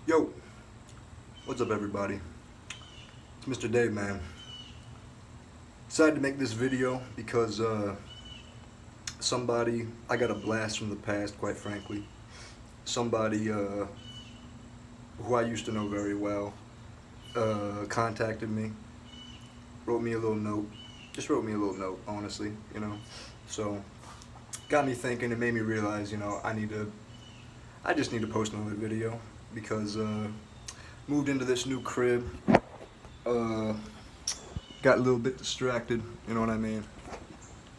Yo, what's up everybody? It's Mr. Dave, man. Decided to make this video because I got a blast from the past, quite frankly. Somebody who I used to know very well contacted me, wrote me a little note, just wrote me a little note, honestly, So, got me thinking, it made me realize, I just need to post another video because moved into this new crib, got a little bit distracted, you know what I mean?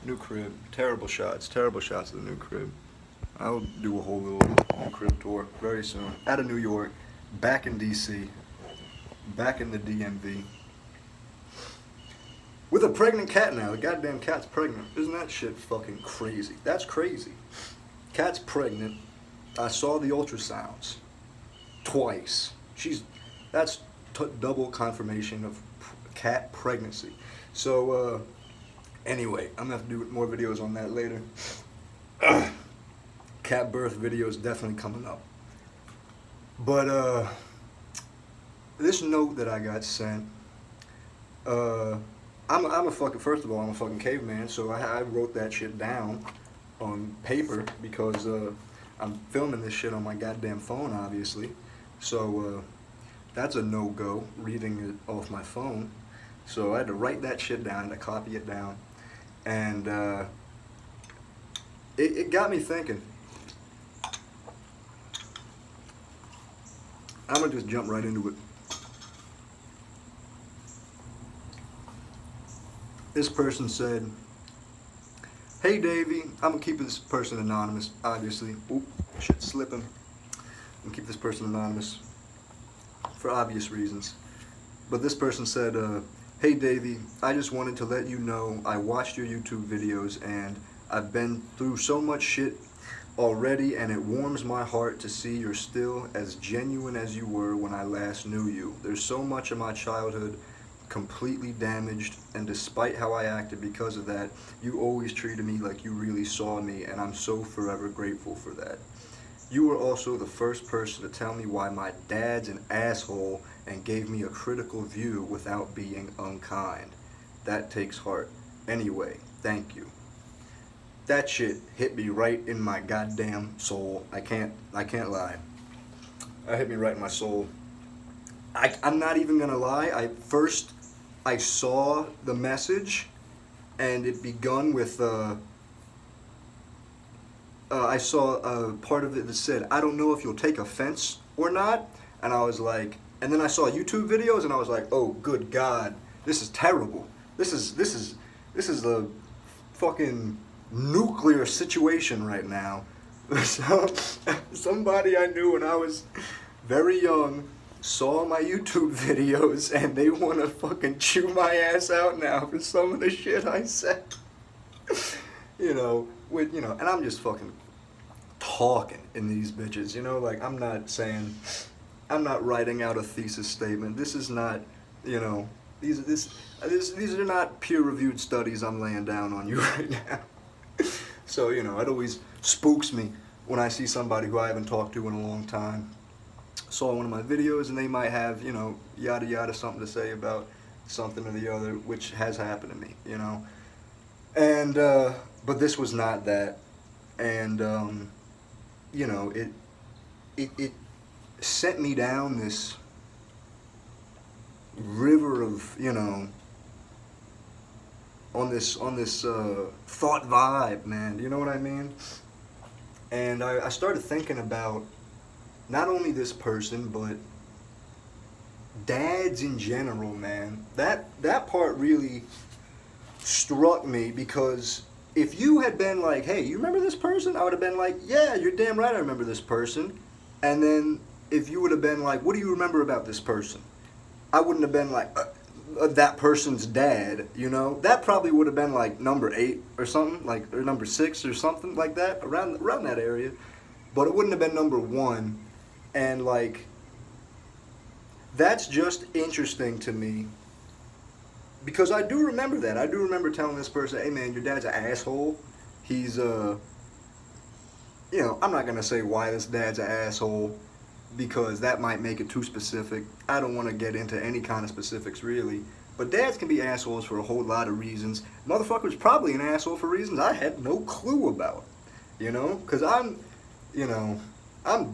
New crib, terrible shots of the new crib. I'll do a whole little new crib tour very soon. Out of New York, back in DC, back in the DMV. With a pregnant cat now. The goddamn cat's pregnant. Isn't that shit fucking crazy? That's crazy. Cat's pregnant. I saw the ultrasounds twice. That's double confirmation of cat pregnancy. So anyway, I'm gonna have to do more videos on that later. Cat birth videos definitely coming up. But this note that I got sent, I'm a fucking, first of all, I'm a fucking caveman, so I wrote that shit down on paper because I'm filming this shit on my goddamn phone, obviously. So that's a no-go, reading it off my phone. So I had to write that shit down, to copy it down. And it got me thinking. I'm gonna just jump right into it. This person said, "Hey Davey," I'm gonna keep this person anonymous, obviously. Oop, shit's slipping. I'm gonna keep this person anonymous for obvious reasons. But this person said, "Hey Davey, I just wanted to let you know I watched your YouTube videos and I've been through so much shit already, and it warms my heart to see you're still as genuine as you were when I last knew you. There's so much of my childhood completely damaged, and despite how I acted because of that, you always treated me like you really saw me, and I'm so forever grateful for that. You were also the first person to tell me why my dad's an asshole and gave me a critical view without being unkind. That takes heart. Anyway, thank you." That shit hit me right in my goddamn soul. I can't lie. That hit me right in my soul. I'm not even gonna lie. I saw the message, and it begun with I saw a part of it that said, "I don't know if you'll take offense or not," and I was like, and then I saw YouTube videos, and I was like, "Oh, good God, this is terrible. This is a fucking nuclear situation right now." So, somebody I knew when I was very young saw my YouTube videos, and they want to fucking chew my ass out now for some of the shit I said. And I'm just fucking talking in these bitches, like I'm not writing out a thesis statement. This is not, these are not peer-reviewed studies I'm laying down on you right now. So, it always spooks me when I see somebody who I haven't talked to in a long time, saw one of my videos, and they might have, yada yada something to say about something or the other, which has happened to me, And, but this was not that. And, it sent me down this river of, on this thought vibe, man. You know what I mean? And I started thinking about not only this person, but dads in general, man. That part really struck me, because if you had been like, "Hey, you remember this person?" I would have been like, "Yeah, you're damn right I remember this person." And then if you would have been like, "What do you remember about this person?" I wouldn't have been like, that person's dad, That probably would have been like number 8 or something, like, or number 6 or something like that, around that area. But it wouldn't have been number 1. And like, that's just interesting to me, because I do remember that. I do remember telling this person, "Hey man, your dad's an asshole. He's I'm not gonna say why this dad's an asshole, because that might make it too specific. I don't want to get into any kind of specifics really. But dads can be assholes for a whole lot of reasons. Motherfucker's probably an asshole for reasons I had no clue about. You know? Because I'm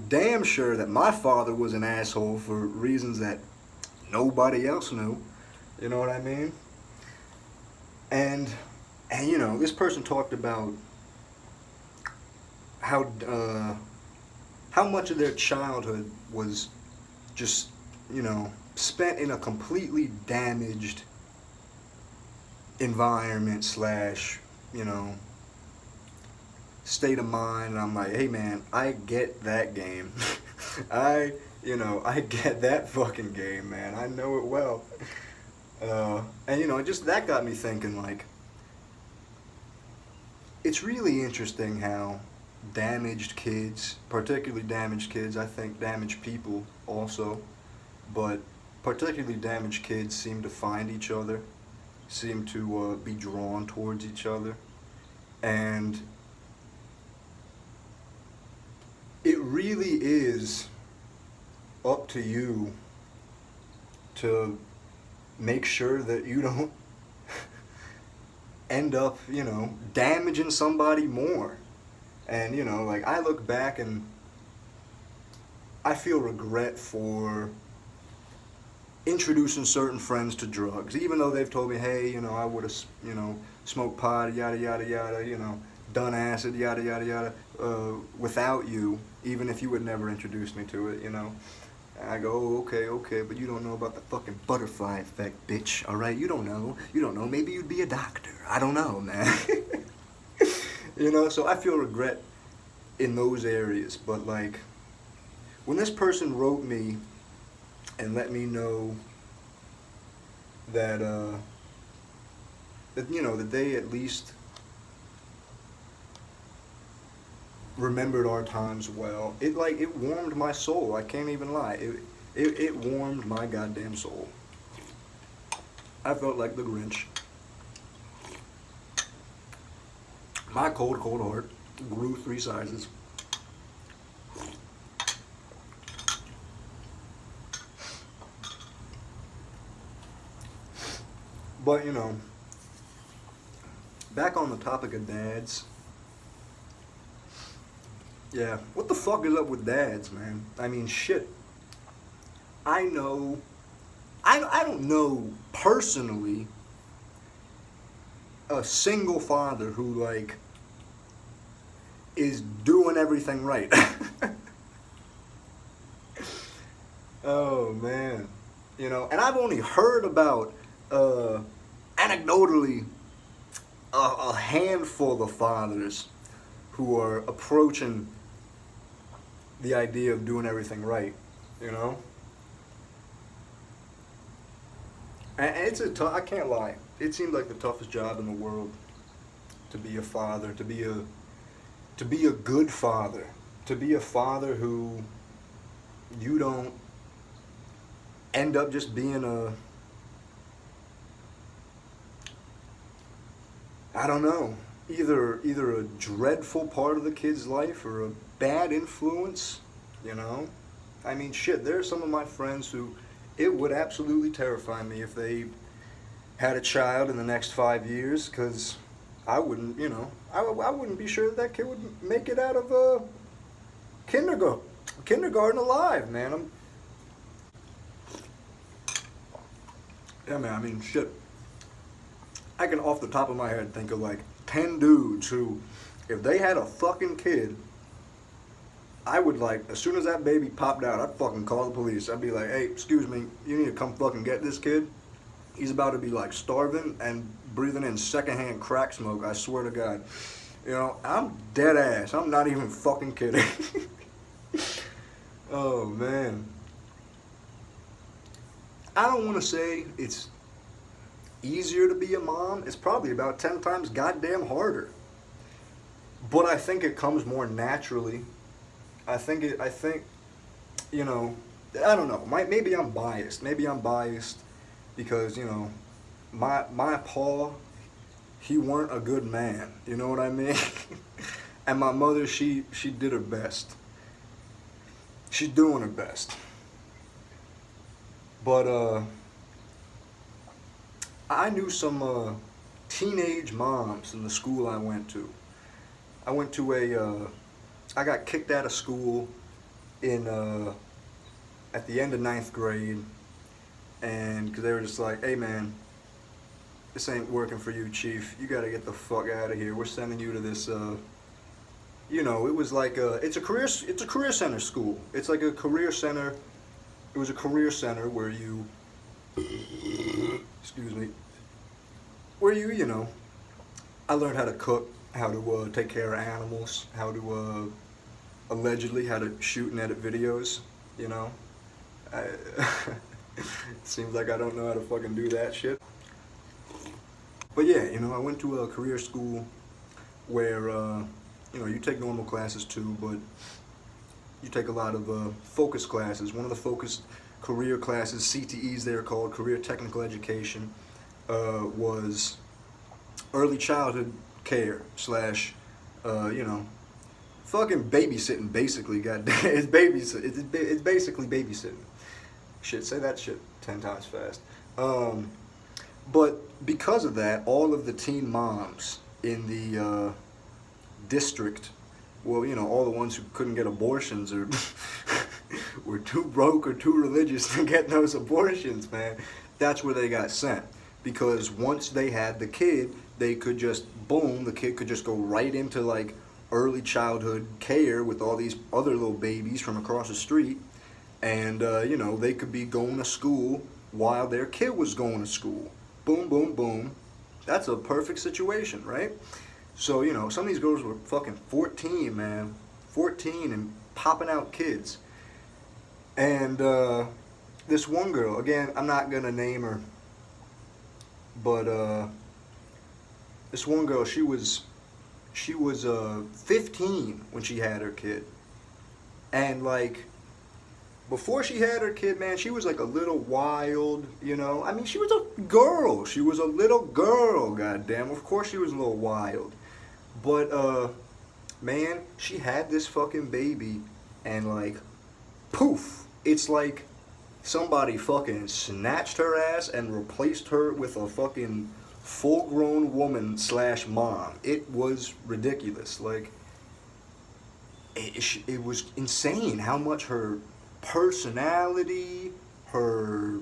damn sure that my father was an asshole for reasons that nobody else knew. You know what I mean? And this person talked about how much of their childhood was just, spent in a completely damaged environment slash, state of mind. And I'm like, hey man, I get that game. I get that fucking game, man. I know it well. And just that got me thinking, like, it's really interesting how damaged kids, particularly damaged kids, I think damaged people also, but particularly damaged kids seem to find each other, seem to be drawn towards each other. And it really is up to you to make sure that you don't end up, damaging somebody more. And, like, I look back and I feel regret for introducing certain friends to drugs, even though they've told me, hey, I would have, smoked pot, yada, yada, yada, done acid, yada, yada, yada, without you, even if you would never introduce me to it, And I go, oh, okay, but you don't know about the fucking butterfly effect, bitch, all right? You don't know, maybe you'd be a doctor. I don't know, man. So I feel regret in those areas, but like, when this person wrote me and let me know that, that they at least remembered our times well, it warmed my soul. I can't even lie. It warmed my goddamn soul. I felt like the Grinch. My cold, cold heart grew 3 sizes. But, back on the topic of dads. Yeah, what the fuck is up with dads, man? I mean, shit. I don't know personally a single father who, like, is doing everything right. Oh, man. And I've only heard about, anecdotally, a handful of fathers who are approaching the idea of doing everything right, And it's I can't lie. It seemed like the toughest job in the world to be a father, to be a good father, to be a father who you don't end up just being either a dreadful part of the kid's life or a bad influence, I mean, shit, there's some of my friends who it would absolutely terrify me if they had a child in the next 5 years, because I wouldn't, I wouldn't be sure that kid would make it out of kindergarten alive, man. Yeah, man, I mean, shit. I can, off the top of my head, think of like 10 dudes who, if they had a fucking kid, I would, like, as soon as that baby popped out, I'd fucking call the police. I'd be like, hey, excuse me, you need to come fucking get this kid. He's about to be, like, starving and breathing in secondhand crack smoke, I swear to God. I'm dead ass. I'm not even fucking kidding. Oh, man. I don't want to say it's easier to be a mom. It's probably about 10 times goddamn harder. But I think it comes more naturally. I think, I don't know. Maybe I'm biased. Because, my pa, he weren't a good man. You know what I mean? And my mother, she did her best. she's doing her best. But I knew some teenage moms in the school I went to. I went to I got kicked out of school in at the end of ninth grade, and because they were just like, "Hey man, this ain't working for you, Chief. You gotta get the fuck out of here. We're sending you to this." You know, it was like it's a career center school. It's like a career center. It was a career center where you, excuse me, where you know, I learned how to cook, how to take care of animals, how to allegedly how to shoot and edit videos. You know, it seems like I don't know how to fucking do that shit. But yeah, you know, I went to a career school where you know, you take normal classes too, but you take a lot of focus classes. One of the focused career classes, CTEs they're called, Career Technical Education, was early childhood care slash, you know, fucking babysitting basically. Goddamn, it's it's basically babysitting. Shit, say that shit 10 times fast. But because of that, all of the teen moms in the district, well, you know, all the ones who couldn't get abortions or were too broke or too religious to get those abortions, man, that's where they got sent. Because once they had the kid, they could just, boom, the kid could just go right into like early childhood care with all these other little babies from across the street. And, you know, they could be going to school while their kid was going to school. Boom, boom, boom. That's a perfect situation, right? So, you know, some of these girls were fucking 14, man. 14 and popping out kids. And this one girl, again, I'm not going to name her, but this one girl, she was 15 when she had her kid. And, like, before she had her kid, man, she was like a little wild, you know? I mean, she was a girl. She was a little girl, goddamn. Of course she was a little wild. But, man, she had this fucking baby, and, like, poof. It's like somebody fucking snatched her ass and replaced her with a fucking full-grown woman slash mom. It was ridiculous. Like, it was insane how much her personality, her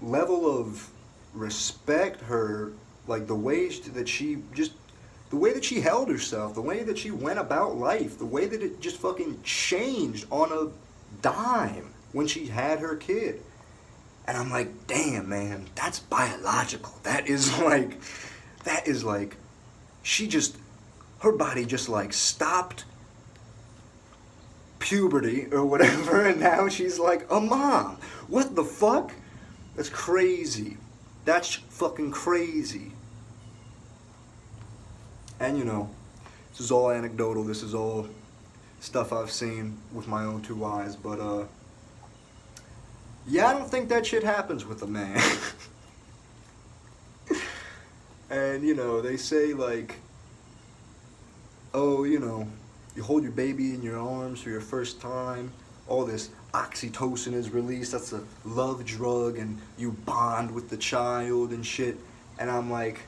level of respect, her, like, the way that she just, the way that she held herself, the way that she went about life, the way that it just fucking changed on a dime when she had her kid. And I'm like, damn, man, that's biological. That is like, she just, her body just like stopped puberty or whatever, and now she's like a mom. What the fuck? That's crazy. That's fucking crazy. And you know, this is all anecdotal, this is all stuff I've seen with my own two eyes, but yeah, I don't think that shit happens with a man. And you know, they say like, oh, you know, you hold your baby in your arms for your first time, all this oxytocin is released, that's a love drug, and you bond with the child and shit. And I'm like,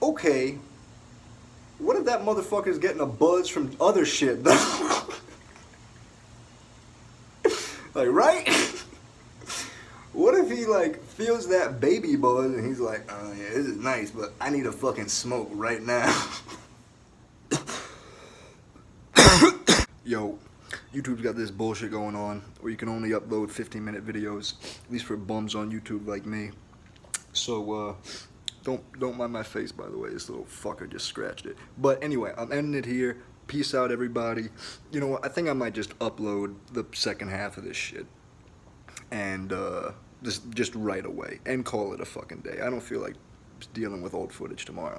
okay, what if that motherfucker's getting a buzz from other shit though? Like, right? What if he like feels that baby buzz and he's like, oh yeah, this is nice, but I need a fucking smoke right now. Yo, YouTube's got this bullshit going on where you can only upload 15-minute videos, at least for bums on YouTube like me. So, don't mind my face, by the way. This little fucker just scratched it. But anyway, I'm ending it here. Peace out, everybody. You know what? I think I might just upload the second half of this shit. And, just right away. And call it a fucking day. I don't feel like dealing with old footage tomorrow.